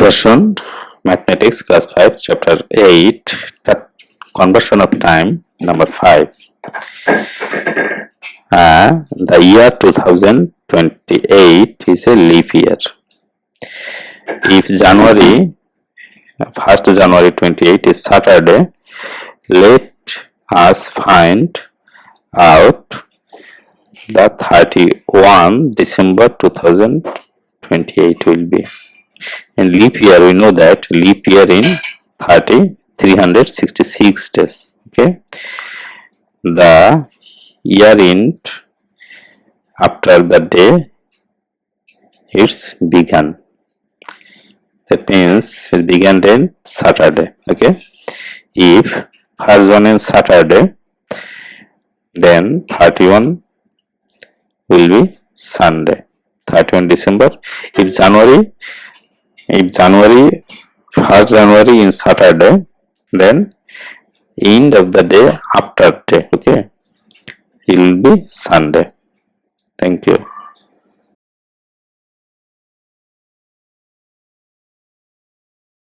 version, Mathematics, Class 5, Chapter 8, Conversion of Time, number 5. The year 2028 is a leap year. If January 1st January 28 is Saturday, let us find out the 31 December 2028 will be. In leap year, we know that leap year in 366 days. Okay, the year end after the day it's began. That means it began in Saturday. Okay, if first one is Saturday, then 31 will be Sunday. 31 December. If January 1st January in Saturday, then end of the day after day, okay, it will be Sunday. Thank you.